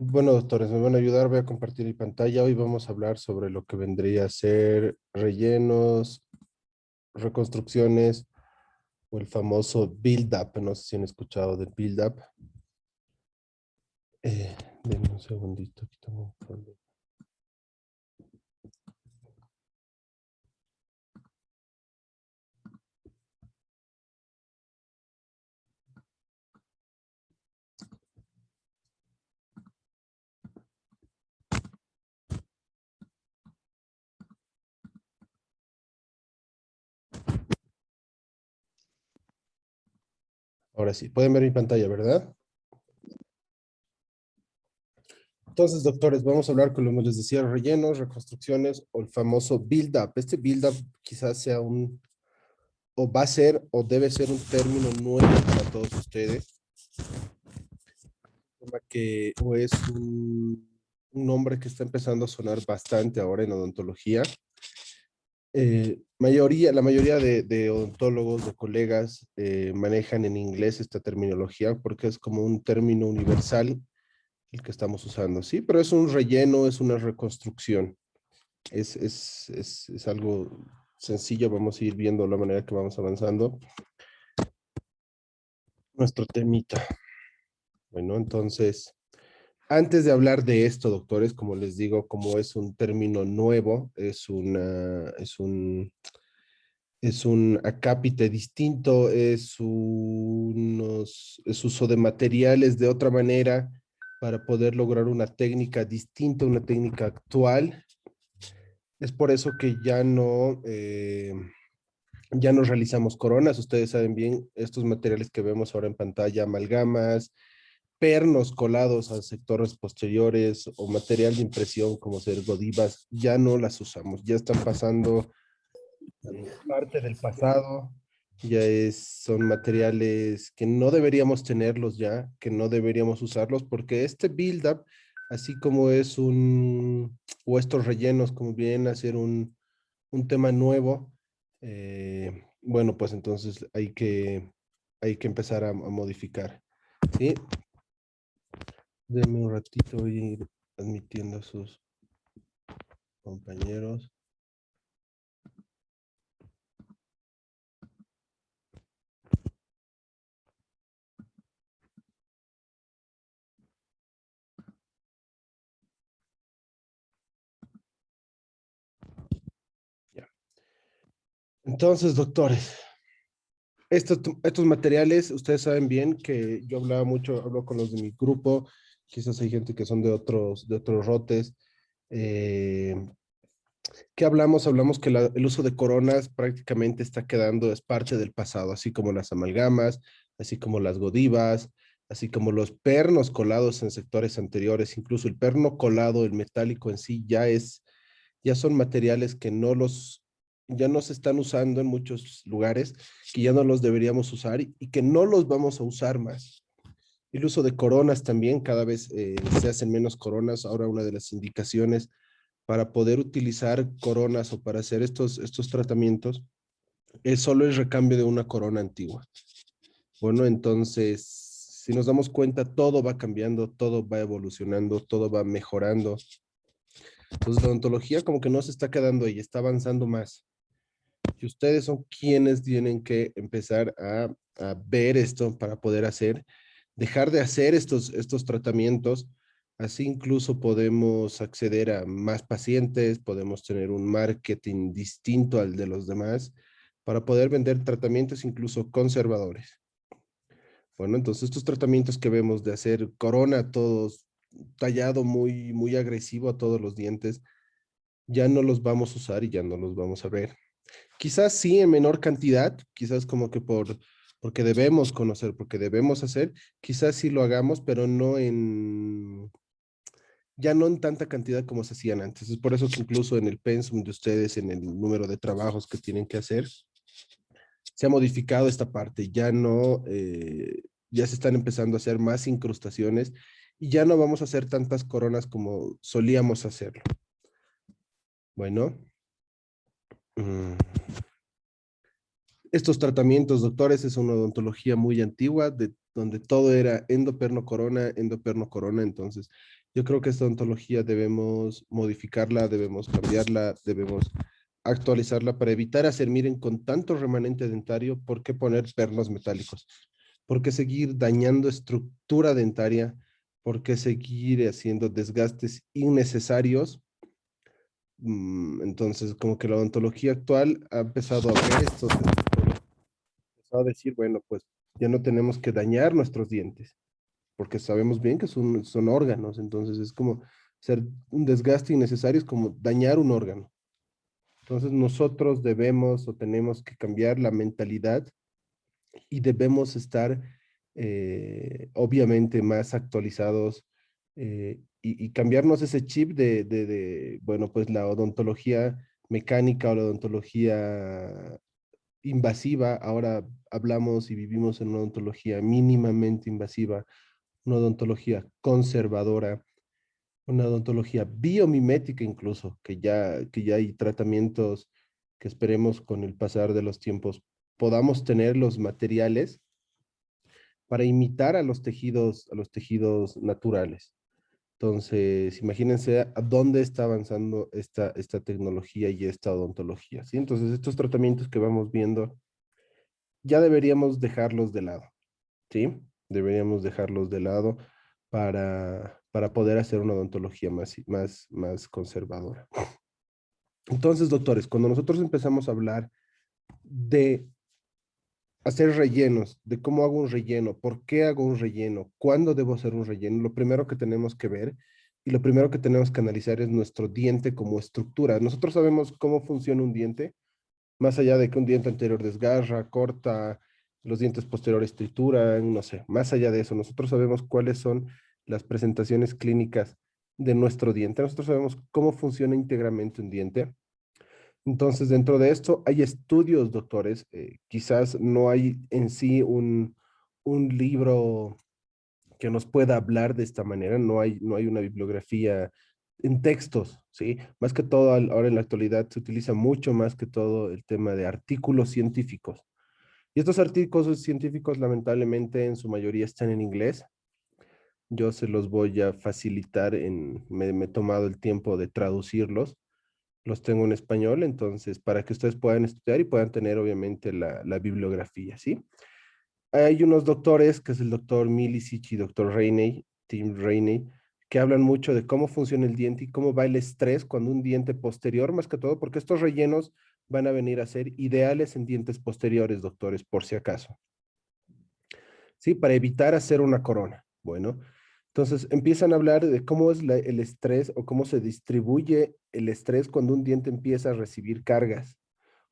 Bueno, doctores, me van a ayudar. Voy a compartir mi pantalla. Hoy vamos a hablar sobre lo que vendría a ser rellenos, reconstrucciones o el famoso build-up. No sé si han escuchado del build-up. Denme un segundito. Aquí tengo un problema. Ahora sí, pueden ver mi pantalla, ¿verdad? Entonces, doctores, vamos a hablar, como les decía, rellenos, reconstrucciones o el famoso build-up. Este build-up quizás sea o va a ser, o debe ser un término nuevo para todos ustedes, que o es un nombre que está empezando a sonar bastante ahora en odontología. La mayoría de odontólogos, de colegas, manejan en inglés esta terminología porque es como un término universal el que estamos usando, ¿sí? Pero es un relleno, es una reconstrucción. Es algo sencillo, vamos a ir viendo la manera que vamos avanzando. Nuestro temita. Bueno, entonces, antes de hablar de esto, doctores, como les digo, como es un término nuevo, es un acápite distinto, es uso de materiales de otra manera para poder lograr una técnica distinta, una técnica actual. Es por eso que ya no realizamos coronas. Ustedes saben bien, estos materiales que vemos ahora en pantalla, amalgamas, pernos colados a sectores posteriores o material de impresión como ser godivas, ya no las usamos, ya están pasando parte del pasado, son materiales que no deberíamos tenerlos ya, que no deberíamos usarlos, porque este build-up, así como o estos rellenos, como vienen a ser un tema nuevo, bueno, pues entonces hay que empezar a modificar, ¿sí? Denme un ratito y ir admitiendo a sus compañeros. Ya. Entonces, doctores, estos materiales, ustedes saben bien que yo hablaba mucho, hablo con los de mi grupo, quizás hay gente que son de otros rotes. Eh, ¿Qué hablamos? Hablamos que el uso de coronas prácticamente está quedando, es parte del pasado, así como las amalgamas, así como las godivas, así como los pernos colados en sectores anteriores, incluso el perno colado, el metálico en sí, ya son materiales que ya no se están usando en muchos lugares, que ya no los deberíamos usar y que no los vamos a usar más. El uso de coronas también, cada vez se hacen menos coronas. Ahora una de las indicaciones para poder utilizar coronas o para hacer estos tratamientos es solo el recambio de una corona antigua. Bueno, entonces, si nos damos cuenta, todo va cambiando, todo va evolucionando, todo va mejorando. Entonces, la odontología como que no se está quedando ahí, está avanzando más. Y ustedes son quienes tienen que empezar a ver esto para poder dejar de hacer estos tratamientos. Así incluso podemos acceder a más pacientes, podemos tener un marketing distinto al de los demás para poder vender tratamientos incluso conservadores. Bueno, entonces estos tratamientos que vemos de hacer corona todos tallado muy agresivo a todos los dientes, ya no los vamos a usar y ya no los vamos a ver. Quizás sí en menor cantidad, quizás como que porque debemos conocer, porque debemos hacer, quizás sí lo hagamos, pero ya no en tanta cantidad como se hacían antes. Es por eso que incluso en el pensum de ustedes, en el número de trabajos que tienen que hacer, se ha modificado esta parte. Ya se están empezando a hacer más incrustaciones y ya no vamos a hacer tantas coronas como solíamos hacerlo. Bueno. mm, Estos tratamientos, doctores, es una odontología muy antigua, donde todo era endoperno corona, entonces Yo creo que esta ontología debemos modificarla, debemos cambiarla, debemos actualizarla para evitar hacer, miren, con tanto remanente dentario, ¿por qué poner pernos metálicos? ¿Por qué seguir dañando estructura dentaria? ¿Por qué seguir haciendo desgastes innecesarios? Entonces, como que la odontología actual ha empezado a ver esto, empezado a decir, bueno, pues ya no tenemos que dañar nuestros dientes, porque sabemos bien que son órganos, entonces es como hacer un desgaste innecesario, es como dañar un órgano. Entonces nosotros debemos o tenemos que cambiar la mentalidad y debemos estar obviamente más actualizados y cambiarnos ese chip bueno, pues la odontología mecánica o la odontología invasiva. Ahora hablamos y vivimos en una odontología mínimamente invasiva, una odontología conservadora, una odontología biomimética incluso, que ya hay tratamientos que esperemos con el pasar de los tiempos podamos tener los materiales para imitar a los tejidos naturales. Entonces, imagínense a dónde está avanzando esta tecnología y esta odontología, ¿sí? Entonces, estos tratamientos que vamos viendo, ya deberíamos dejarlos de lado, ¿sí? Deberíamos dejarlos de lado para poder hacer una odontología más conservadora. Entonces, doctores, cuando nosotros empezamos a hablar de hacer rellenos, de cómo hago un relleno, por qué hago un relleno, cuándo debo hacer un relleno, lo primero que tenemos que ver y lo primero que tenemos que analizar es nuestro diente como estructura. Nosotros sabemos cómo funciona un diente, más allá de que un diente anterior desgarra, corta, los dientes posteriores trituran, no sé, más allá de eso, nosotros sabemos cuáles son las presentaciones clínicas de nuestro diente, nosotros sabemos cómo funciona íntegramente un diente. Entonces, dentro de esto hay estudios, doctores. Quizás no hay en sí un libro que nos pueda hablar de esta manera, no hay una bibliografía en textos, ¿sí? Más que todo, ahora en la actualidad se utiliza mucho más que todo el tema de artículos científicos. Y estos artículos científicos, lamentablemente, en su mayoría están en inglés. Yo se los voy a facilitar me he tomado el tiempo de traducirlos, los tengo en español, entonces para que ustedes puedan estudiar y puedan tener obviamente la bibliografía, ¿sí? Hay unos doctores, que es el doctor Milicic y doctor Rainey, Tim Rainey, que hablan mucho de cómo funciona el diente y cómo va el estrés cuando un diente posterior, más que todo, porque estos rellenos van a venir a ser ideales en dientes posteriores, doctores, por si acaso, ¿sí? Para evitar hacer una corona. Bueno, entonces empiezan a hablar de cómo es el estrés o cómo se distribuye el estrés cuando un diente empieza a recibir cargas.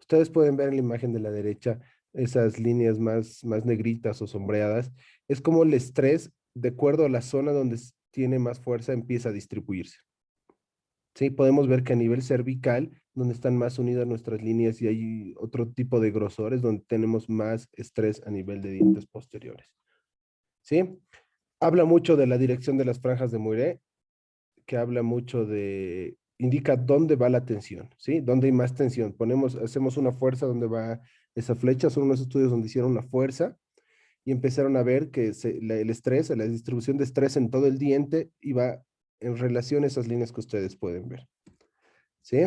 Ustedes pueden ver en la imagen de la derecha esas líneas más negritas o sombreadas. Es como el estrés, de acuerdo a la zona donde tiene más fuerza, empieza a distribuirse. Sí, podemos ver que a nivel cervical, donde están más unidas nuestras líneas y hay otro tipo de grosores donde tenemos más estrés a nivel de dientes posteriores. ¿Sí? Habla mucho de la dirección de las franjas de Muiré, que habla mucho indica dónde va la tensión, ¿sí? Dónde hay más tensión. Hacemos una fuerza donde va esa flecha, son unos estudios donde hicieron una fuerza y empezaron a ver que el estrés, la distribución de estrés en todo el diente iba en relación a esas líneas que ustedes pueden ver, ¿sí?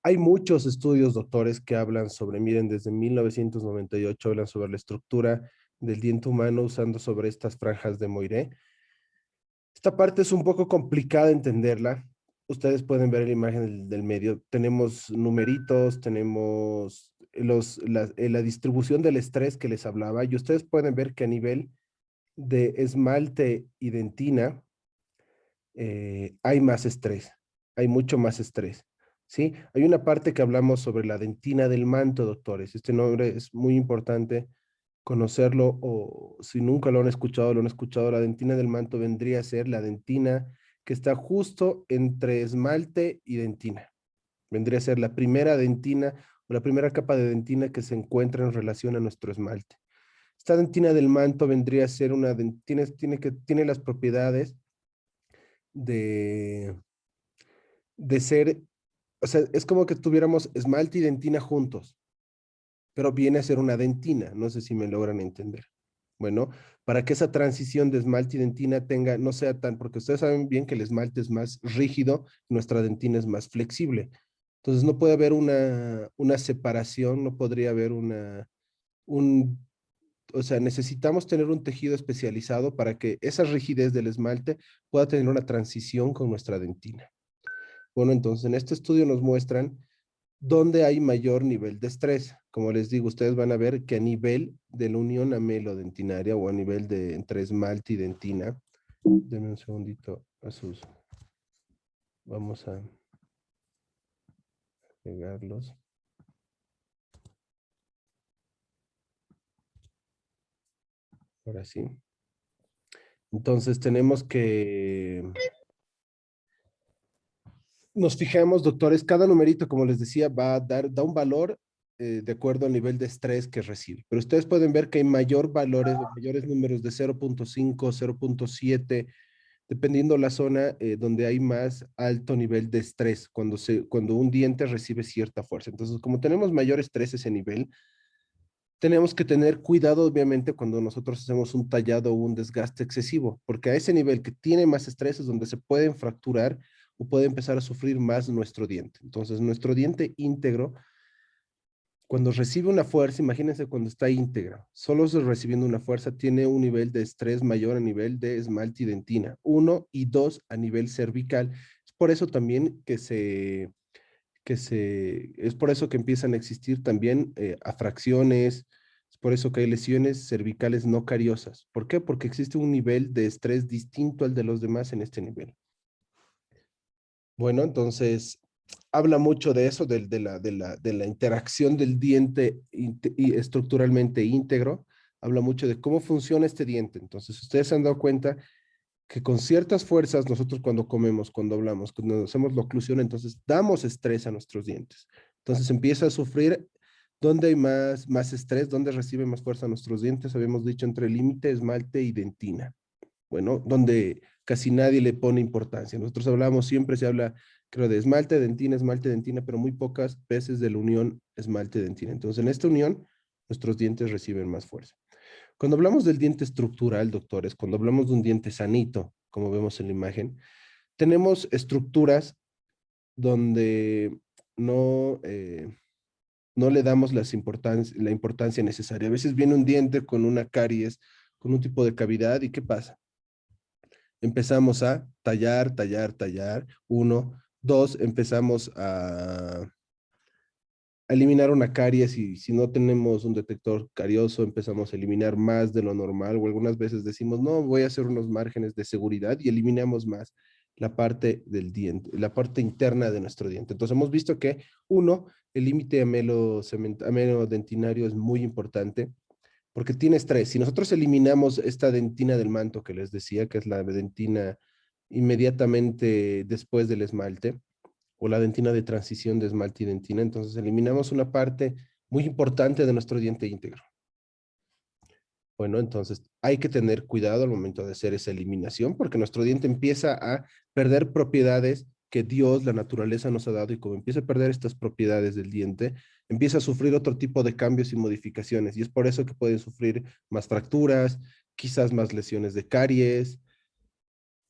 Hay muchos estudios, doctores, que hablan sobre, miren, desde 1998 hablan sobre la estructura del diente humano usando sobre estas franjas de Moiré. Esta parte es un poco complicada de entenderla. Ustedes pueden ver la imagen del medio. Tenemos numeritos, tenemos la distribución del estrés que les hablaba y ustedes pueden ver que a nivel de esmalte y dentina hay más estrés, hay mucho más estrés. ¿Sí? Hay una parte que hablamos sobre la dentina del manto, doctores. Este nombre es muy importante conocerlo o si nunca lo han escuchado, la dentina del manto vendría a ser la dentina que está justo entre esmalte y dentina. Vendría a ser la primera dentina o la primera capa de dentina que se encuentra en relación a nuestro esmalte. Esta dentina del manto vendría a ser una dentina, tiene las propiedades de, de ser, o sea, es como que tuviéramos esmalte y dentina juntos, pero viene a ser una dentina, no sé si me logran entender. Bueno, para que esa transición de esmalte y dentina tenga, no sea tan, porque ustedes saben bien que el esmalte es más rígido, nuestra dentina es más flexible. Entonces no puede haber una separación, no podría haber un, o sea, necesitamos tener un tejido especializado para que esa rigidez del esmalte pueda tener una transición con nuestra dentina. Bueno, entonces en este estudio nos muestran dónde hay mayor nivel de estrés. Como les digo, ustedes van a ver que a nivel de la unión amelodentinaria o a nivel de entre esmalte y dentina, denme un segundito a sus, vamos a pegarlos. Ahora sí. Entonces tenemos que, nos fijamos, doctores, cada numerito, como les decía, va a dar, da un valor de acuerdo al nivel de estrés que recibe. Pero ustedes pueden ver que hay mayor valores, mayores números de 0.5, 0.7, dependiendo la zona donde hay más alto nivel de estrés, cuando un diente recibe cierta fuerza. Entonces, como tenemos mayor estrés ese nivel, tenemos que tener cuidado, obviamente, cuando nosotros hacemos un tallado o un desgaste excesivo, porque a ese nivel que tiene más estrés es donde se pueden fracturar o puede empezar a sufrir más nuestro diente. Entonces, nuestro diente íntegro, cuando recibe una fuerza, imagínense cuando está íntegra, solo recibiendo una fuerza, tiene un nivel de estrés mayor a nivel de esmalte y dentina, uno y dos a nivel cervical. Es por eso también es por eso que empiezan a existir también afracciones, es por eso que hay lesiones cervicales no cariosas. ¿Por qué? Porque existe un nivel de estrés distinto al de los demás en este nivel. Bueno, entonces habla mucho de eso, de la interacción del diente y estructuralmente íntegro, habla mucho de cómo funciona este diente. Entonces, ustedes se han dado cuenta que con ciertas fuerzas, nosotros cuando comemos, cuando hablamos, cuando hacemos la oclusión, entonces damos estrés a nuestros dientes. Entonces empieza a sufrir donde hay más estrés, donde recibe más fuerza nuestros dientes, habíamos dicho entre límite, esmalte y dentina. Bueno, donde casi nadie le pone importancia. Nosotros hablamos, siempre se habla, creo, de esmalte, dentina, pero muy pocas veces de la unión esmalte-dentina. Entonces, en esta unión, nuestros dientes reciben más fuerza. Cuando hablamos del diente estructural, doctores, cuando hablamos de un diente sanito, como vemos en la imagen, tenemos estructuras donde no, no le damos la importancia necesaria. A veces viene un diente con una caries, con un tipo de cavidad, ¿y qué pasa? Empezamos a tallar, tallar, tallar. Uno, dos, empezamos a eliminar una caries y si no tenemos un detector carioso, empezamos a eliminar más de lo normal o algunas veces decimos, no, voy a hacer unos márgenes de seguridad y eliminamos más la parte del diente, la parte interna de nuestro diente. Entonces hemos visto que, uno, el límite amelodentinario es muy importante porque tiene estrés. Si nosotros eliminamos esta dentina del manto que les decía, que es la dentina inmediatamente después del esmalte, o la dentina de transición de esmalte y dentina, entonces eliminamos una parte muy importante de nuestro diente íntegro. Bueno, entonces hay que tener cuidado al momento de hacer esa eliminación porque nuestro diente empieza a perder propiedades que Dios, la naturaleza nos ha dado y como empieza a perder estas propiedades del diente, empieza a sufrir otro tipo de cambios y modificaciones y es por eso que pueden sufrir más fracturas, quizás más lesiones de caries,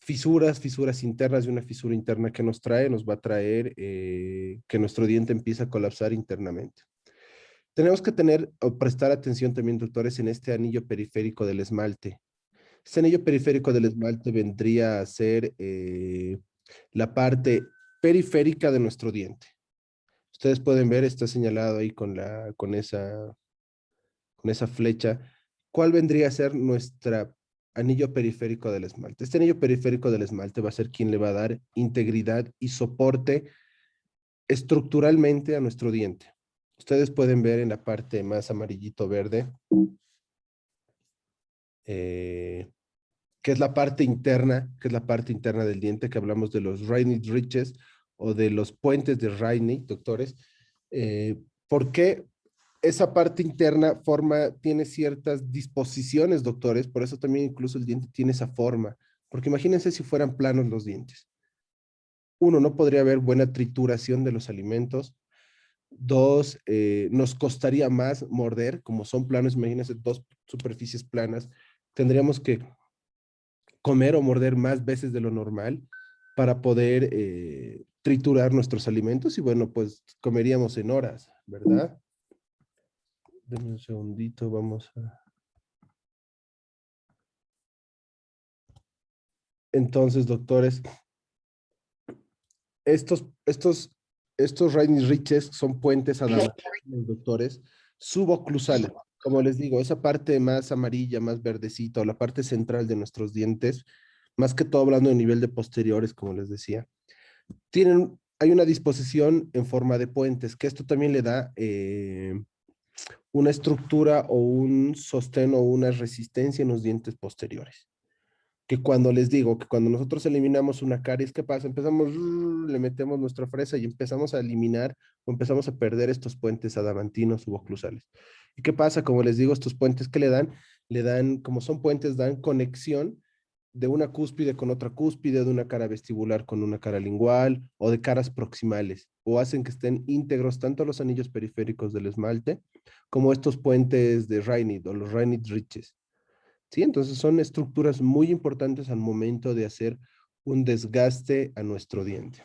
fisuras internas y una fisura interna que nos va a traer que nuestro diente empiece a colapsar internamente. Tenemos que tener o prestar atención también, doctores, en este anillo periférico del esmalte. Este anillo periférico del esmalte vendría a ser la parte periférica de nuestro diente. Ustedes pueden ver, está señalado ahí con esa flecha. ¿Cuál vendría a ser nuestra anillo periférico del esmalte? Este anillo periférico del esmalte va a ser quien le va a dar integridad y soporte estructuralmente a nuestro diente. Ustedes pueden ver en la parte más amarillito verde, eh, que es la parte interna, que es la parte interna del diente, que hablamos de los Reinhardt Ridges o de los puentes de Reinhardt, doctores. ¿Por qué esa parte interna tiene ciertas disposiciones, doctores? Por eso también incluso el diente tiene esa forma. Porque imagínense si fueran planos los dientes. Uno, no podría haber buena trituración de los alimentos. Dos, nos costaría más morder, como son planos, imagínense dos superficies planas, tendríamos que comer o morder más veces de lo normal para poder triturar nuestros alimentos y bueno, pues comeríamos en horas, ¿verdad? Denme un segundito, vamos a... Entonces, doctores, estos Rainy Riches son puentes adamantinos, doctores, suboclusales. Como les digo, esa parte más amarilla, más verdecita, o la parte central de nuestros dientes, más que todo hablando de nivel de posteriores, como les decía, hay una disposición en forma de puentes, que esto también le da una estructura o un sostén o una resistencia en los dientes posteriores. Que cuando les digo que cuando nosotros eliminamos una caries, ¿qué pasa? Empezamos, le metemos nuestra fresa y empezamos a eliminar o empezamos a perder estos puentes adamantinos suboclusales. ¿Y qué pasa? Como les digo, estos puentes que le dan, como son puentes, dan conexión de una cúspide con otra cúspide, de una cara vestibular con una cara lingual o de caras proximales, o hacen que estén íntegros tanto los anillos periféricos del esmalte como estos puentes de Reinid o los Reinid Riches. ¿Sí? Entonces son estructuras muy importantes al momento de hacer un desgaste a nuestro diente.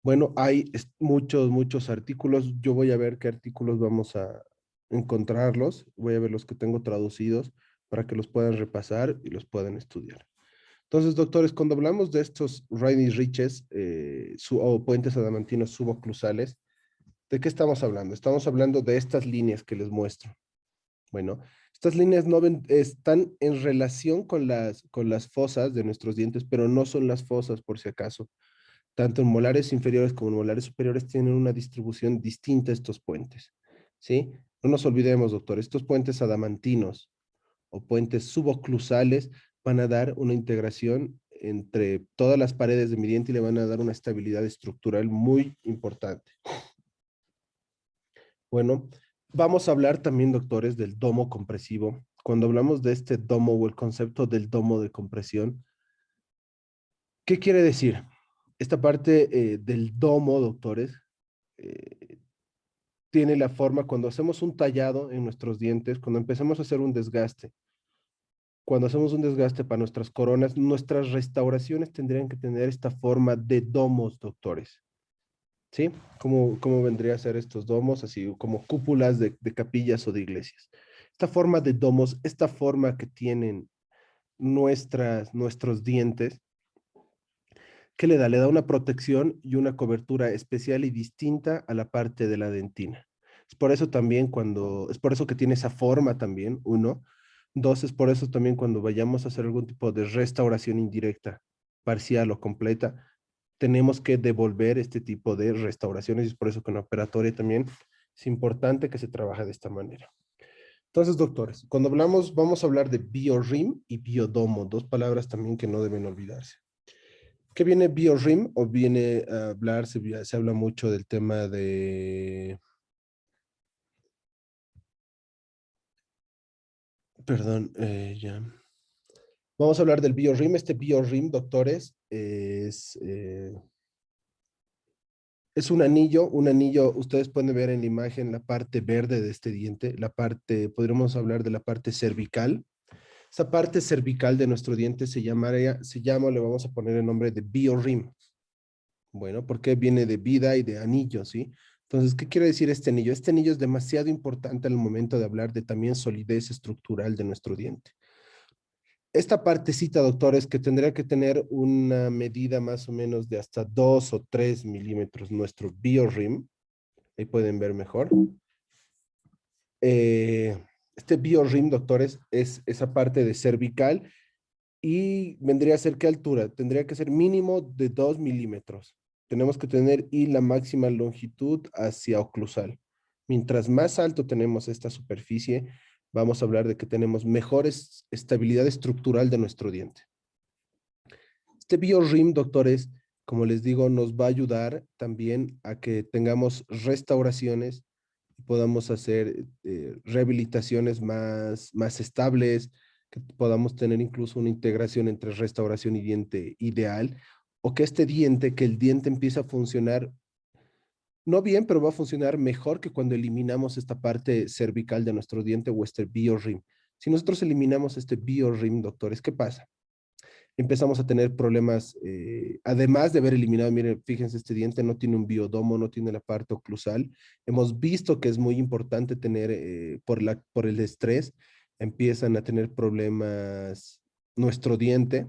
Bueno, hay muchos artículos. Yo voy a ver qué artículos vamos a encontrarlos. Voy a ver los que tengo traducidos para que los puedan repasar y los puedan estudiar. Entonces, doctores, cuando hablamos de estos Rhine Riches o puentes adamantinos suboclusales, ¿de qué estamos hablando? Estamos hablando de estas líneas que les muestro. Bueno, estas líneas no están en relación con las fosas de nuestros dientes, pero no son las fosas por si acaso. Tanto en molares inferiores como en molares superiores tienen una distribución distinta estos puentes. ¿Sí? No nos olvidemos, doctor, estos puentes adamantinos o puentes suboclusales van a dar una integración entre todas las paredes de mi diente y le van a dar una estabilidad estructural muy importante. Bueno, vamos a hablar también, doctores, del domo compresivo. Cuando hablamos de este domo o el concepto del domo de compresión, ¿qué quiere decir? Esta parte del domo, doctores, eh, tiene la forma cuando hacemos un tallado en nuestros dientes, cuando empezamos a hacer un desgaste, cuando hacemos un desgaste para nuestras coronas, nuestras restauraciones tendrían que tener esta forma de domos, doctores. ¿Sí? ¿Cómo vendría a ser estos domos? Así como cúpulas de capillas o de iglesias. Esta forma de domos, esta forma que tienen nuestros dientes, ¿qué le da? Le da una protección y una cobertura especial y distinta a la parte de la dentina. Es por eso también es por eso que tiene esa forma también, uno. Dos, es por eso también cuando vayamos a hacer algún tipo de restauración indirecta, parcial o completa, tenemos que devolver este tipo de restauraciones y es por eso que en la operatoria también es importante que se trabaje de esta manera. Entonces, doctores, cuando hablamos, vamos a hablar de biorim y biodomo, dos palabras también que no deben olvidarse. ¿Qué viene biorim o viene a hablar, se habla mucho del tema de, perdón, ya. Vamos a hablar del biorim. Este biorim, doctores, es un anillo, ustedes pueden ver en la imagen la parte verde de este diente, podríamos hablar de la parte cervical. Esa parte cervical de nuestro diente le vamos a poner el nombre de biorim. Bueno, porque viene de vida y de anillo, ¿sí? Entonces, ¿qué quiere decir este anillo? Este anillo es demasiado importante al momento de hablar de también solidez estructural de nuestro diente. Esta partecita, doctores, que tendría que tener una medida más o menos de hasta 2 o 3 milímetros, nuestro biorim, ahí pueden ver mejor. Eh, este biorim, doctores, es esa parte de cervical y vendría a ser ¿qué altura? Tendría que ser mínimo de 2 milímetros. Tenemos que tener y la máxima longitud hacia oclusal. Mientras más alto tenemos esta superficie, vamos a hablar de que tenemos mejor estabilidad estructural de nuestro diente. Este biorim, doctores, como les digo, nos va a ayudar también a que tengamos restauraciones y podamos hacer rehabilitaciones más estables, que podamos tener incluso una integración entre restauración y diente ideal, o que el diente empiece a funcionar No bien, pero va a funcionar mejor que cuando eliminamos esta parte cervical de nuestro diente o este biorrim. Si nosotros eliminamos este biorrim, doctores, ¿qué pasa? Empezamos a tener problemas, además de haber eliminado, miren, fíjense, este diente no tiene un biodomo, no tiene la parte oclusal. Hemos visto que es muy importante tener, por el estrés, empiezan a tener problemas nuestro diente.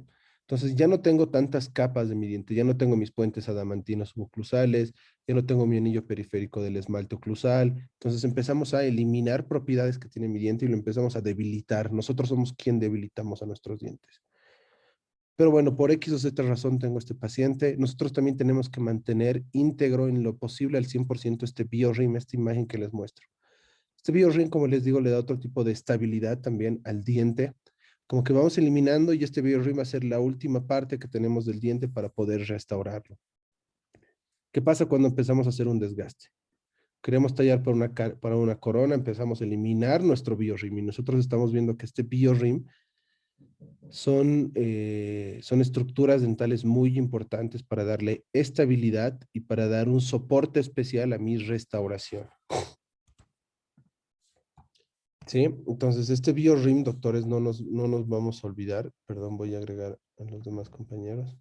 Entonces ya no tengo tantas capas de mi diente, ya no tengo mis puentes adamantinos suboclusales, ya no tengo mi anillo periférico del esmalte oclusal. Entonces empezamos a eliminar propiedades que tiene mi diente y lo empezamos a debilitar. Nosotros somos quien debilitamos a nuestros dientes. Pero bueno, por X o Z razón tengo este paciente. Nosotros también tenemos que mantener íntegro en lo posible al 100% este biorrim, esta imagen que les muestro. Este biorrim, como les digo, le da otro tipo de estabilidad también al diente. Como que vamos eliminando y este biorrim va a ser la última parte que tenemos del diente para poder restaurarlo. ¿Qué pasa cuando empezamos a hacer un desgaste? Queremos tallar para una corona, empezamos a eliminar nuestro biorrim y nosotros estamos viendo que este biorrim son estructuras dentales muy importantes para darle estabilidad y para dar un soporte especial a mi restauración. ¿Sí? Entonces, este BioRim, doctores, no nos vamos a olvidar. Perdón, voy a agregar a los demás compañeros.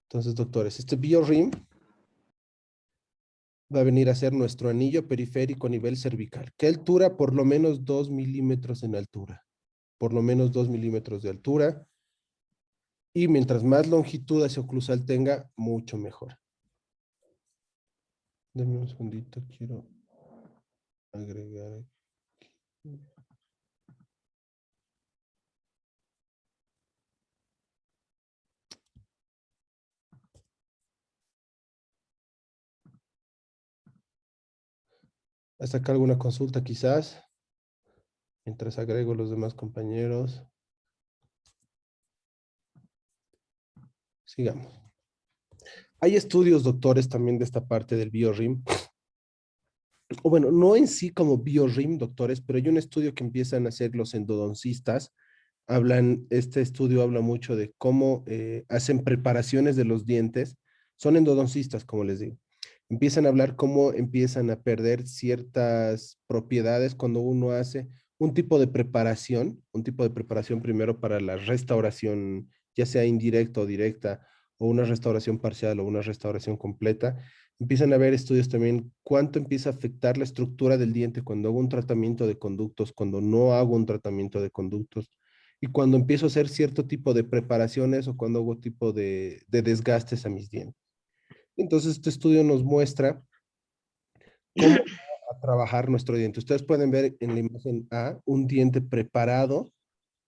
Entonces, doctores, este BioRim va a venir a ser nuestro anillo periférico a nivel cervical. ¿Qué altura? Por lo menos 2 milímetros en altura. Por lo menos 2 milímetros de altura. Y mientras más longitud ese oclusal tenga, mucho mejor. Dame un segundito, quiero agregar aquí. Hasta acá alguna consulta quizás, mientras agrego los demás compañeros. Sigamos. Hay estudios, doctores, también de esta parte del BioRim. O bueno, no en sí como BioRim, doctores, pero hay un estudio que empiezan a hacer los endodoncistas. Este estudio habla mucho de cómo hacen preparaciones de los dientes. Son endodoncistas, como les digo. Empiezan a hablar cómo empiezan a perder ciertas propiedades cuando uno hace un tipo de preparación primero para la restauración, ya sea indirecta o directa, o una restauración parcial o una restauración completa. Empiezan a haber estudios también cuánto empieza a afectar la estructura del diente cuando hago un tratamiento de conductos, cuando no hago un tratamiento de conductos y cuando empiezo a hacer cierto tipo de preparaciones o cuando hago tipo de desgastes a mis dientes. Entonces, este estudio nos muestra cómo va a trabajar nuestro diente. Ustedes pueden ver en la imagen A un diente preparado,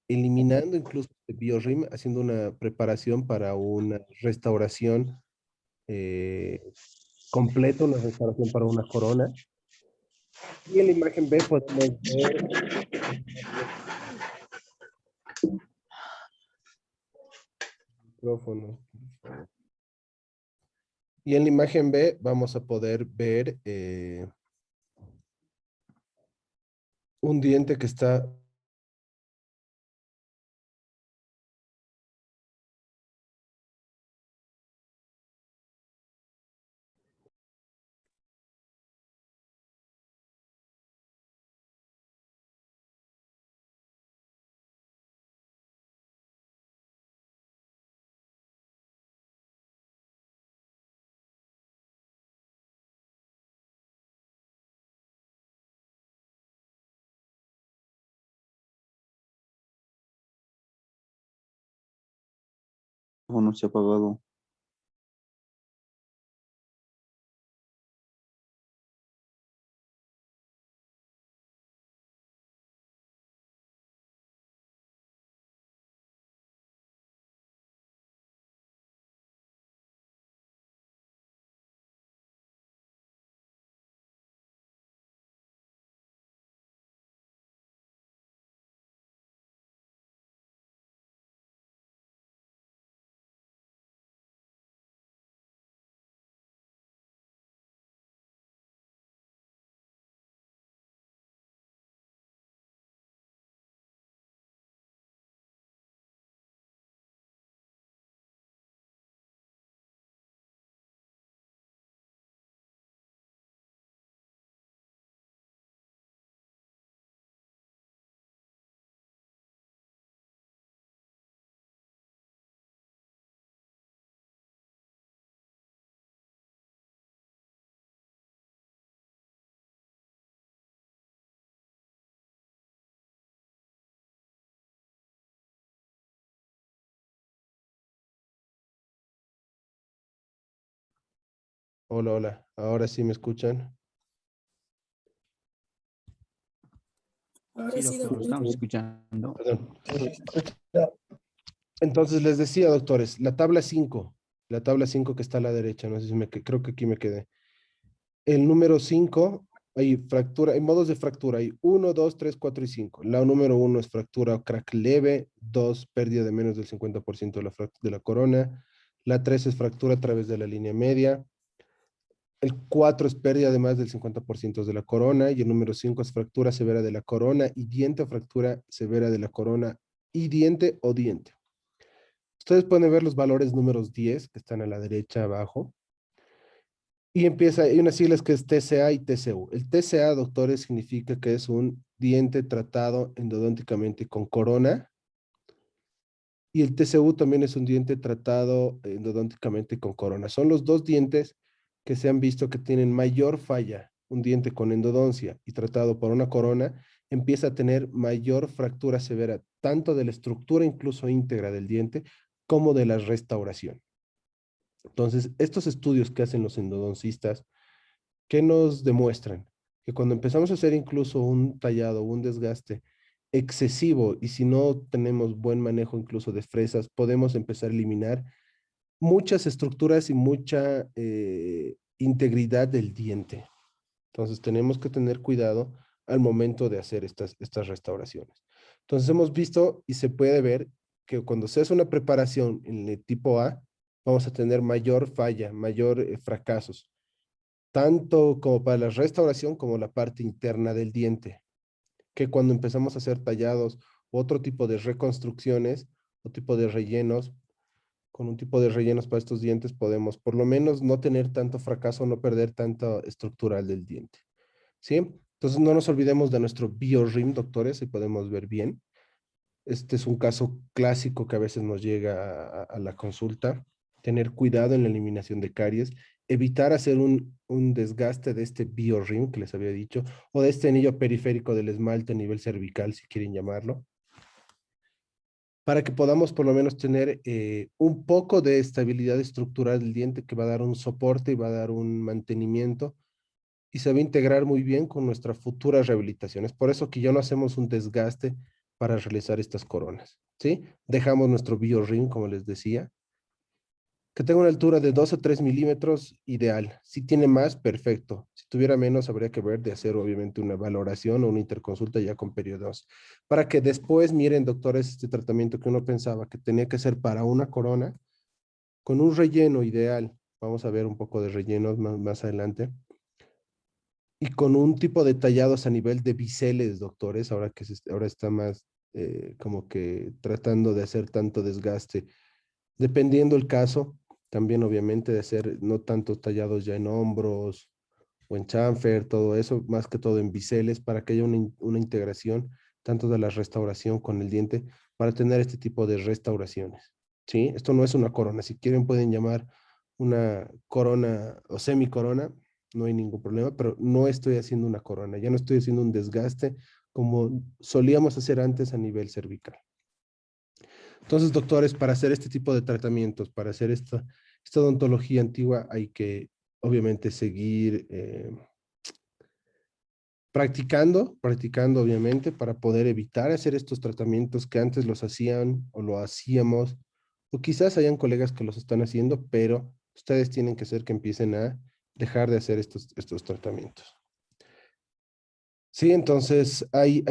eliminando incluso el biorrim, haciendo una preparación para una restauración eh, completa, una restauración para una corona. Y en la imagen B podemos ver micrófono. Y en la imagen B vamos a poder ver un diente que está No se ha apagado. Hola, hola. Ahora sí me escuchan. Sí, doctor, lo estamos escuchando. Perdón. Entonces les decía, doctores, la tabla 5 que está a la derecha, no sé si creo que aquí me quedé. El número 5, hay fractura, hay modos de fractura, hay 1, 2, 3, 4 y 5. La número 1 es fractura o crack leve, 2, pérdida de menos del 50% de la corona, la 3 es fractura a través de la línea media, el 4 es pérdida de más del 50% de la corona y el número 5 es fractura severa de la corona y diente o fractura severa de la corona y diente o diente. Ustedes pueden ver los valores números 10 que están a la derecha abajo. Y empieza, hay unas siglas que es TCA y TCU. El TCA, doctores, significa que es un diente tratado endodónticamente con corona. Y el TCU también es un diente tratado endodónticamente con corona. Son los dos dientes que se han visto que tienen mayor falla. Un diente con endodoncia y tratado por una corona empieza a tener mayor fractura severa, tanto de la estructura incluso íntegra del diente, como de la restauración. Entonces, estos estudios que hacen los endodoncistas, ¿qué nos demuestran? Que cuando empezamos a hacer incluso un tallado, un desgaste excesivo, y si no tenemos buen manejo incluso de fresas, podemos empezar a eliminar muchas estructuras y mucha integridad del diente. Entonces tenemos que tener cuidado al momento de hacer estas restauraciones. Entonces hemos visto y se puede ver que cuando se hace una preparación en el tipo A, vamos a tener mayor falla, mayor fracasos, tanto como para la restauración como la parte interna del diente, que cuando empezamos a hacer tallados u otro tipo de reconstrucciones o tipo de rellenos, con un tipo de rellenos para estos dientes podemos por lo menos no tener tanto fracaso, no perder tanta estructural del diente. ¿Sí? Entonces no nos olvidemos de nuestro BioRim, doctores, si podemos ver bien. Este es un caso clásico que a veces nos llega a la consulta. Tener cuidado en la eliminación de caries, evitar hacer un desgaste de este BioRim que les había dicho, o de este anillo periférico del esmalte a nivel cervical, si quieren llamarlo, para que podamos por lo menos tener un poco de estabilidad estructural del diente que va a dar un soporte y va a dar un mantenimiento y se va a integrar muy bien con nuestra futura rehabilitación. Es por eso que ya no hacemos un desgaste para realizar estas coronas, ¿sí? Dejamos nuestro BioRim, como les decía, que tenga una altura de 2 a 3 milímetros, ideal. Si tiene más, perfecto. Si tuviera menos, habría que ver de hacer obviamente una valoración o una interconsulta ya con periodos. Para que después miren, doctores, este tratamiento que uno pensaba que tenía que ser para una corona, con un relleno ideal. Vamos a ver un poco de rellenos más adelante y con un tipo de tallados a nivel de biseles, doctores, ahora que ahora está más como que tratando de hacer tanto desgaste, dependiendo el caso, también obviamente de hacer no tantos tallados ya en hombros o en chamfer, todo eso, más que todo en biseles, para que haya una integración tanto de la restauración con el diente, para tener este tipo de restauraciones. ¿Sí? Esto no es una corona, si quieren pueden llamar una corona o semicorona, no hay ningún problema, pero no estoy haciendo una corona, ya no estoy haciendo un desgaste como solíamos hacer antes a nivel cervical. Entonces, doctores, para hacer este tipo de tratamientos, para hacer esta odontología antigua, hay que obviamente seguir practicando obviamente para poder evitar hacer estos tratamientos que antes los hacían o lo hacíamos, o quizás hayan colegas que los están haciendo, pero ustedes tienen que hacer que empiecen a dejar de hacer estos tratamientos. Sí, entonces hay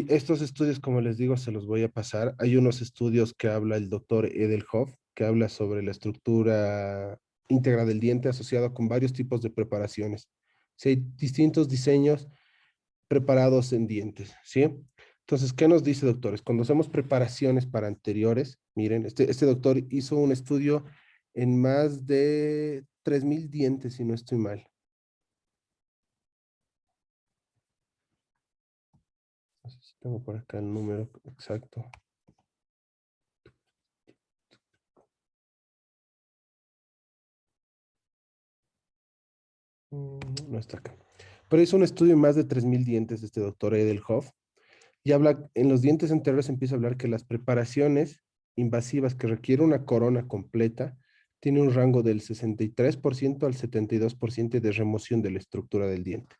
estos estudios, como les digo, se los voy a pasar. Hay unos estudios que habla el doctor Edelhoff, que habla sobre la estructura íntegra del diente asociada con varios tipos de preparaciones. Sí, hay distintos diseños preparados en dientes, ¿sí? Entonces, ¿qué nos dice, doctores? Cuando hacemos preparaciones para anteriores, miren, este doctor hizo un estudio en más de 3,000 dientes, si no estoy mal. No sé si tengo por acá el número exacto. No está acá. Pero hizo un estudio en más de 3,000 dientes este doctor Edelhoff y habla, en los dientes anteriores empieza a hablar que las preparaciones invasivas que requieren una corona completa tiene un rango del 63% al 72% de remoción de la estructura del diente.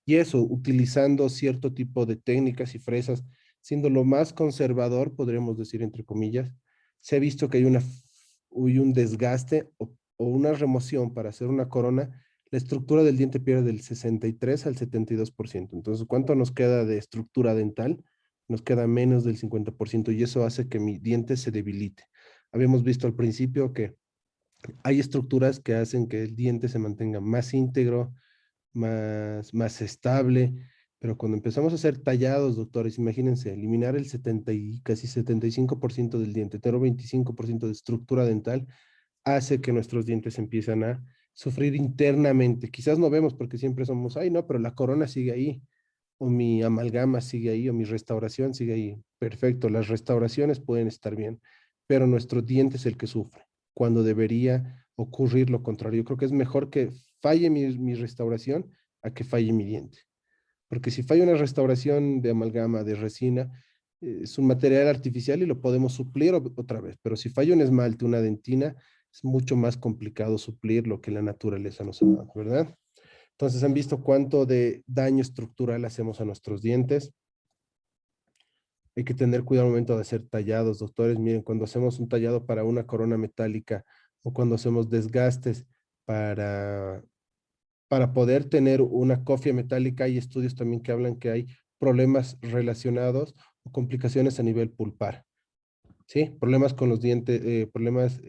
Y eso, utilizando cierto tipo de técnicas y fresas, siendo lo más conservador, podríamos decir entre comillas, se ha visto que hay un desgaste o una remoción para hacer una corona, la estructura del diente pierde del 63 al 72%. Entonces, ¿cuánto nos queda de estructura dental? Nos queda menos del 50% y eso hace que mi diente se debilite. Habíamos visto al principio que hay estructuras que hacen que el diente se mantenga más íntegro, más estable, pero cuando empezamos a hacer tallados, doctores, imagínense, eliminar el 70 y casi 75% del diente, tener 25% de estructura dental, hace que nuestros dientes empiezan a sufrir internamente. Quizás no vemos porque siempre somos, ay, no, pero la corona sigue ahí, o mi amalgama sigue ahí, o mi restauración sigue ahí. Perfecto, las restauraciones pueden estar bien, pero nuestro diente es el que sufre, cuando debería ocurrir lo contrario. Yo creo que es mejor que falle mi restauración a que falle mi diente. Porque si falla una restauración de amalgama, de resina, es un material artificial y lo podemos suplir otra vez. Pero si falla un esmalte, una dentina, es mucho más complicado suplir lo que la naturaleza nos ha dado, ¿verdad? Entonces han visto cuánto de daño estructural hacemos a nuestros dientes. Hay que tener cuidado al momento de hacer tallados, doctores. Miren, cuando hacemos un tallado para una corona metálica o cuando hacemos desgastes para, para poder tener una cofia metálica, hay estudios también que hablan que hay problemas relacionados o complicaciones a nivel pulpar, ¿sí? Problemas con los dientes, problemas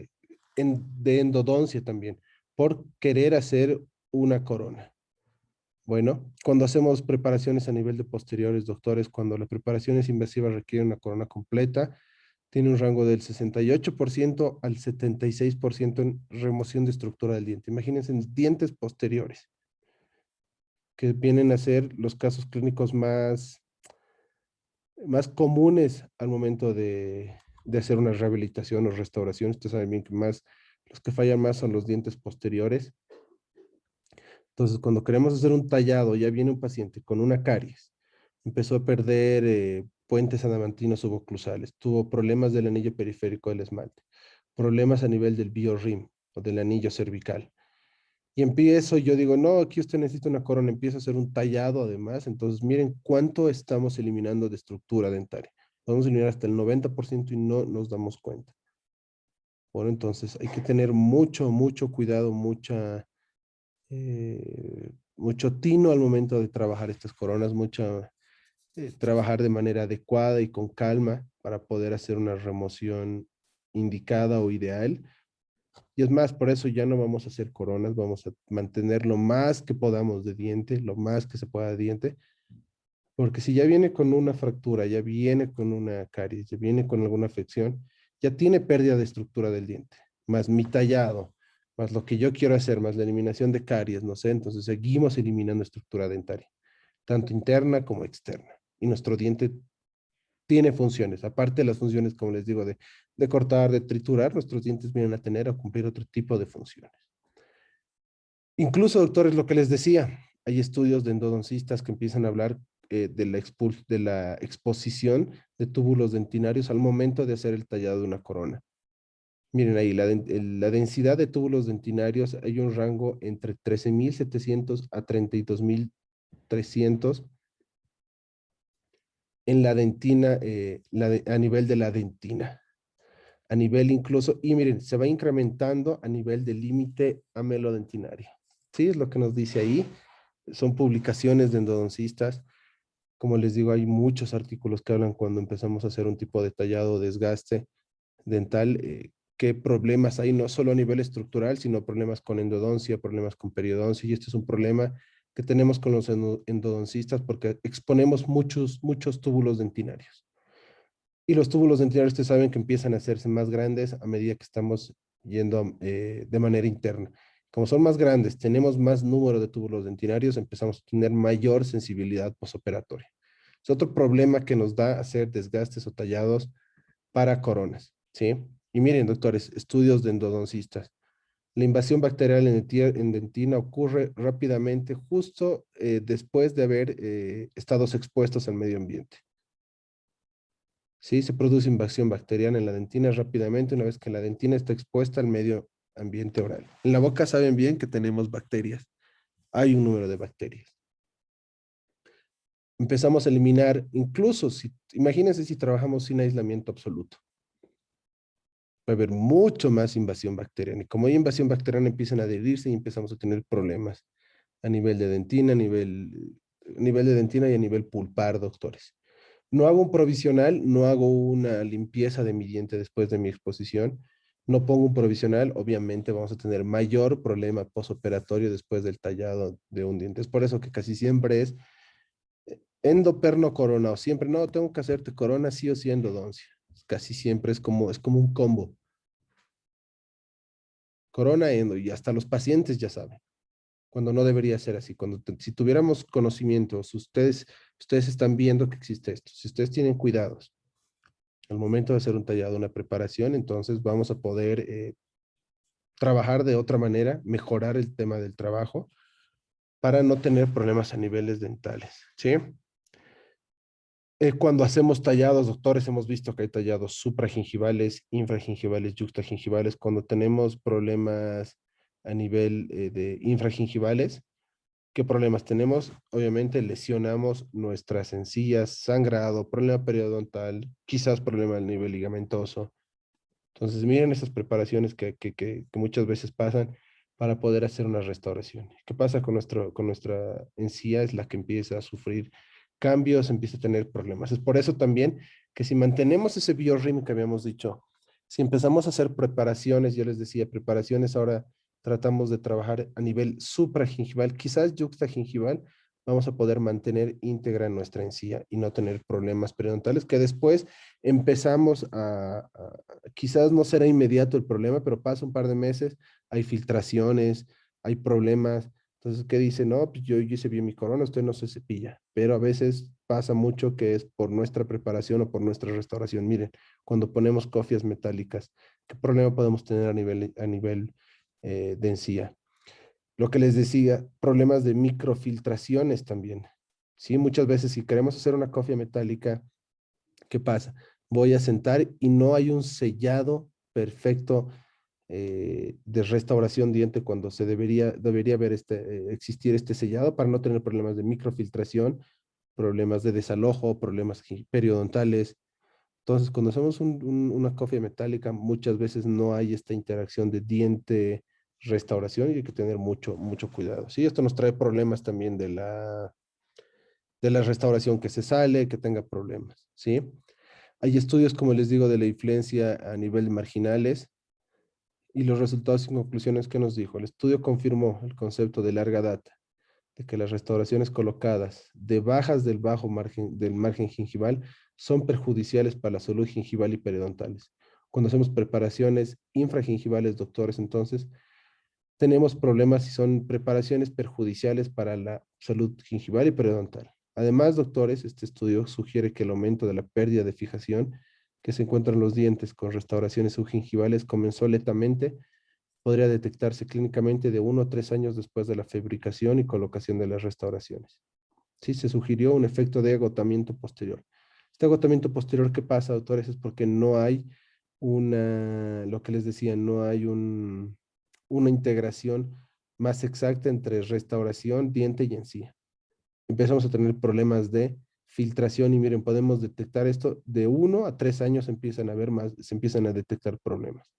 de endodoncia también, por querer hacer una corona. Bueno, cuando hacemos preparaciones a nivel de posteriores, doctores, cuando la preparación es invasiva requiere una corona completa, tiene un rango del 68% al 76% en remoción de estructura del diente. Imagínense en dientes posteriores, que vienen a ser los casos clínicos más comunes al momento de hacer una rehabilitación o restauración. Ustedes saben bien que los que fallan más son los dientes posteriores. Entonces, cuando queremos hacer un tallado, ya viene un paciente con una caries, empezó a perder puentes adamantinos suboclusales, tuvo problemas del anillo periférico del esmalte, problemas a nivel del biorrim o del anillo cervical. Y empiezo, yo digo, no, aquí usted necesita una corona, empiezo a hacer un tallado además, entonces miren cuánto estamos eliminando de estructura dentaria. Podemos eliminar hasta el 90% y no nos damos cuenta. Bueno, entonces hay que tener mucho cuidado, mucho tino al momento de trabajar estas coronas, trabajar de manera adecuada y con calma para poder hacer una remoción indicada o ideal. Y es más, por eso ya no vamos a hacer coronas, vamos a mantener lo más que podamos de diente, lo más que se pueda de diente, porque si ya viene con una fractura, ya viene con una caries, ya viene con alguna afección, ya tiene pérdida de estructura del diente, más mi tallado, más lo que yo quiero hacer, más la eliminación de caries, no sé, entonces seguimos eliminando estructura dentaria, tanto interna como externa. Y nuestro diente tiene funciones, aparte de las funciones, como les digo, de cortar, de triturar, nuestros dientes vienen a tener o cumplir otro tipo de funciones. Incluso, doctores, lo que les decía, hay estudios de endodoncistas que empiezan a hablar de la exposición de túbulos dentinarios al momento de hacer el tallado de una corona. Miren ahí, la densidad de túbulos dentinarios, hay un rango entre 13.700 a 32.300 en la dentina, a nivel de la dentina, a nivel incluso, y miren, se va incrementando a nivel del límite amelodentinario. Sí, es lo que nos dice ahí. Son publicaciones de endodoncistas. Como les digo, hay muchos artículos que hablan cuando empezamos a hacer un tipo de tallado o desgaste dental, qué problemas hay, no solo a nivel estructural, sino problemas con endodoncia, problemas con periodoncia, y este es un problema que tenemos con los endodoncistas porque exponemos muchos túbulos dentinarios. Y los túbulos dentinarios, ustedes saben que empiezan a hacerse más grandes a medida que estamos yendo de manera interna. Como son más grandes, tenemos más número de túbulos dentinarios, empezamos a tener mayor sensibilidad posoperatoria. Es otro problema que nos da hacer desgastes o tallados para coronas, ¿sí? Y miren, doctores, estudios de endodoncistas. La invasión bacterial en dentina ocurre rápidamente justo después de haber estado expuestos al medio ambiente. Sí, se produce invasión bacteriana en la dentina rápidamente una vez que la dentina está expuesta al medio ambiente oral. En la boca saben bien que tenemos bacterias. Hay un número de bacterias. Empezamos a eliminar, incluso, imagínense si trabajamos sin aislamiento absoluto. Va a haber mucho más invasión bacteriana. Y como hay invasión bacteriana, empiezan a adherirse y empezamos a tener problemas a nivel de dentina, a nivel de dentina y a nivel pulpar, doctores. No hago un provisional, no hago una limpieza de mi diente después de mi exposición. No pongo un provisional, obviamente vamos a tener mayor problema posoperatorio después del tallado de un diente. Es por eso que casi siempre es endoperno corona, o siempre, no, tengo que hacerte corona sí o sí endodoncia. Casi siempre es como un combo. Corona, endo, y hasta los pacientes ya saben, cuando no debería ser así. Si tuviéramos conocimientos, ustedes están viendo que existe esto. Si ustedes tienen cuidados al momento de hacer un tallado, una preparación, entonces vamos a poder trabajar de otra manera, mejorar el tema del trabajo para no tener problemas a niveles dentales, ¿sí? Cuando hacemos tallados, doctores, hemos visto que hay tallados supragingivales, infragingivales, yuxtagingivales. Cuando tenemos problemas a nivel de infragingivales, ¿qué problemas tenemos? Obviamente lesionamos nuestras encías, sangrado, problema periodontal, quizás problema a nivel ligamentoso. Entonces, miren esas preparaciones que muchas veces pasan para poder hacer una restauración. ¿Qué pasa con nuestra encía? Es la que empieza a sufrir cambios, empieza a tener problemas. Es por eso también que si mantenemos ese biorritmo que habíamos dicho, si empezamos a hacer preparaciones, yo les decía, preparaciones, ahora tratamos de trabajar a nivel supragingival, quizás yuxtagingival, vamos a poder mantener íntegra nuestra encía y no tener problemas periodontales que después empezamos quizás no será inmediato el problema, pero pasa un par de meses, hay filtraciones, hay problemas. Entonces, ¿qué dice? No, pues yo hice bien mi corona, usted no se cepilla, pero a veces pasa mucho que es por nuestra preparación o por nuestra restauración. Miren, cuando ponemos cofias metálicas, ¿qué problema podemos tener a nivel de encía? Lo que les decía, problemas de microfiltraciones también. Sí, muchas veces si queremos hacer una cofia metálica, ¿qué pasa? Voy a sentar y no hay un sellado perfecto de restauración diente cuando debería haber existir este sellado para no tener problemas de microfiltración, problemas de desalojo, problemas periodontales. Entonces, cuando hacemos una cofia metálica, muchas veces no hay esta interacción de diente restauración y hay que tener mucho, mucho cuidado. Sí, esto nos trae problemas también de la restauración que se sale, que tenga problemas, ¿sí? Hay estudios, como les digo, de la influencia a nivel marginales y los resultados y conclusiones que nos dijo. El estudio confirmó el concepto de larga data, de que las restauraciones colocadas debajo del margen gingival son perjudiciales para la salud gingival y periodontales. Cuando hacemos preparaciones infragingivales, doctores, entonces tenemos problemas y son preparaciones perjudiciales para la salud gingival y periodontal. Además, doctores, este estudio sugiere que el aumento de la pérdida de fijación que se encuentra en los dientes con restauraciones subgingivales comenzó lentamente, podría detectarse clínicamente de 1 a 3 años después de la fabricación y colocación de las restauraciones. Sí, se sugirió un efecto de agotamiento posterior. Este agotamiento posterior, ¿qué pasa, doctores? Es porque no hay lo que les decía, no hay una integración más exacta entre restauración, diente y encía. Empezamos a tener problemas de filtración y miren, podemos detectar esto de 1 a 3 años se empiezan a detectar problemas.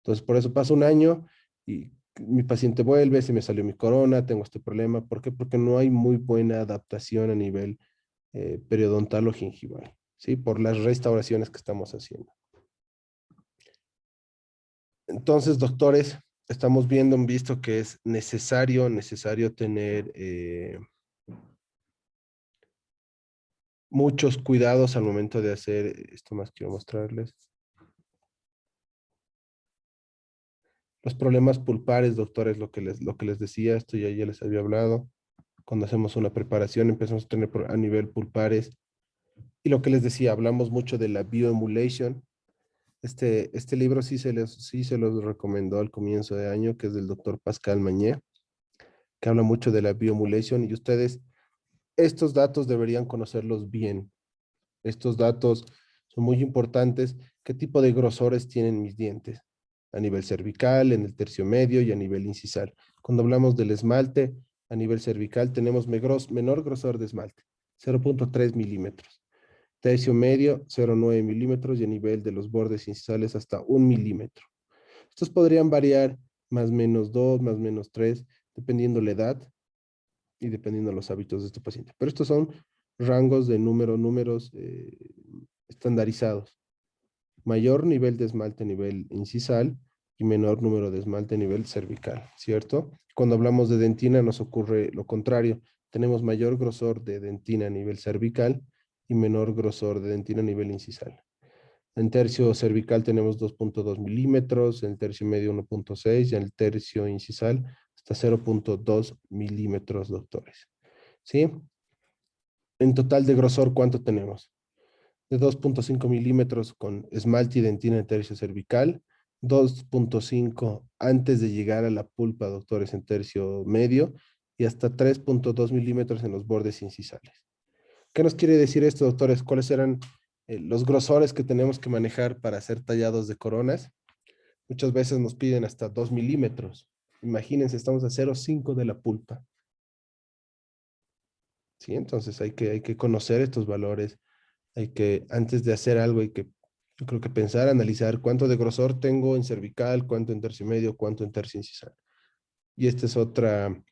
Entonces, por eso pasa un año y mi paciente vuelve, se me salió mi corona, tengo este problema. ¿Por qué? Porque no hay muy buena adaptación a nivel periodontal o gingival, ¿sí? Por las restauraciones que estamos haciendo. Entonces, doctores, estamos visto que es necesario tener muchos cuidados al momento de hacer esto más quiero mostrarles. Los problemas pulpares, doctores, lo que les decía, esto ya les había hablado. Cuando hacemos una preparación empezamos a tener a nivel pulpares. Y lo que les decía, hablamos mucho de la bioemulation. Este libro sí se los recomendó al comienzo de año, que es del doctor Pascal Mañé, que habla mucho de la bioemulation y ustedes estos datos deberían conocerlos bien. Estos datos son muy importantes. ¿Qué tipo de grosores tienen mis dientes? a nivel cervical, en el tercio medio y a nivel incisal. Cuando hablamos del esmalte, a nivel cervical tenemos menor grosor de esmalte, 0.3 milímetros. Tercio medio, 0.9 milímetros y a nivel de los bordes incisales hasta 1 milímetro. Estos podrían variar más o menos 2, más o menos 3, dependiendo la edad y dependiendo de los hábitos de este paciente. Pero estos son rangos de números estandarizados. Mayor nivel de esmalte a nivel incisal y menor número de esmalte a nivel cervical, ¿cierto? Cuando hablamos de dentina nos ocurre lo contrario. Tenemos mayor grosor de dentina a nivel cervical y menor grosor de dentina a nivel incisal. En tercio cervical tenemos 2.2 milímetros, en el tercio medio 1.6 y en el tercio incisal hasta 0.2 milímetros, doctores. ¿Sí? En total de grosor, ¿cuánto tenemos? De 2.5 milímetros con esmalte y dentina en tercio cervical, 2.5 antes de llegar a la pulpa, doctores, en tercio medio, y hasta 3.2 milímetros en los bordes incisales. ¿Qué nos quiere decir esto, doctores? ¿Cuáles eran los grosores que tenemos que manejar para hacer tallados de coronas? Muchas veces nos piden hasta 2 milímetros. Imagínense, estamos a 0.5 de la pulpa. ¿Sí? Entonces hay que conocer estos valores. Hay que, antes de hacer algo, yo creo que pensar, analizar cuánto de grosor tengo en cervical, cuánto en tercio medio, cuánto en tercio incisal. Y esta es otra,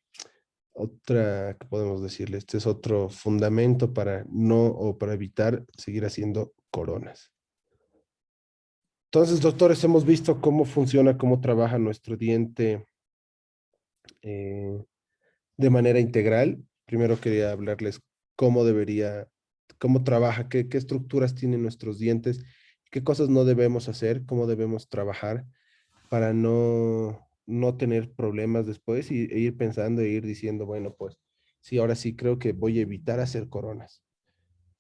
¿qué podemos decirle? Este es otro fundamento para no, o para evitar seguir haciendo coronas. Entonces, doctores, hemos visto cómo funciona, cómo trabaja nuestro diente de manera integral. Primero quería hablarles cómo trabaja, qué estructuras tienen nuestros dientes, qué cosas no debemos hacer, cómo debemos trabajar para no tener problemas después e ir pensando e ir diciendo, bueno, pues sí, ahora sí creo que voy a evitar hacer coronas.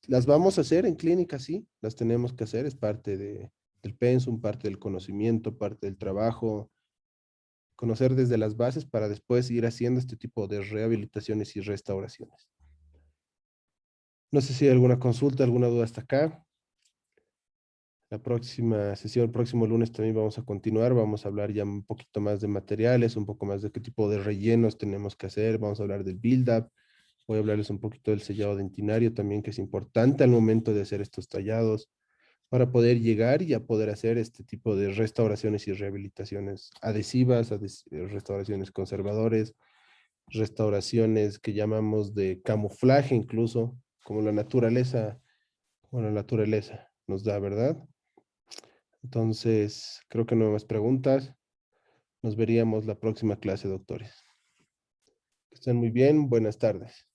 Las vamos a hacer en clínica, sí, las tenemos que hacer, es parte del pensum, parte del conocimiento, parte del trabajo, conocer desde las bases para después ir haciendo este tipo de rehabilitaciones y restauraciones. No sé si hay alguna consulta, alguna duda hasta acá. La próxima sesión, el próximo lunes también vamos a continuar, vamos a hablar ya un poquito más de materiales, un poco más de qué tipo de rellenos tenemos que hacer, vamos a hablar del build-up, voy a hablarles un poquito del sellado dentinario también, que es importante al momento de hacer estos tallados, para poder llegar y a poder hacer este tipo de restauraciones y rehabilitaciones adhesivas, restauraciones conservadores, restauraciones que llamamos de camuflaje incluso, como la naturaleza nos da, ¿verdad? Entonces, creo que no hay más preguntas. Nos veríamos la próxima clase, doctores. Que estén muy bien. Buenas tardes.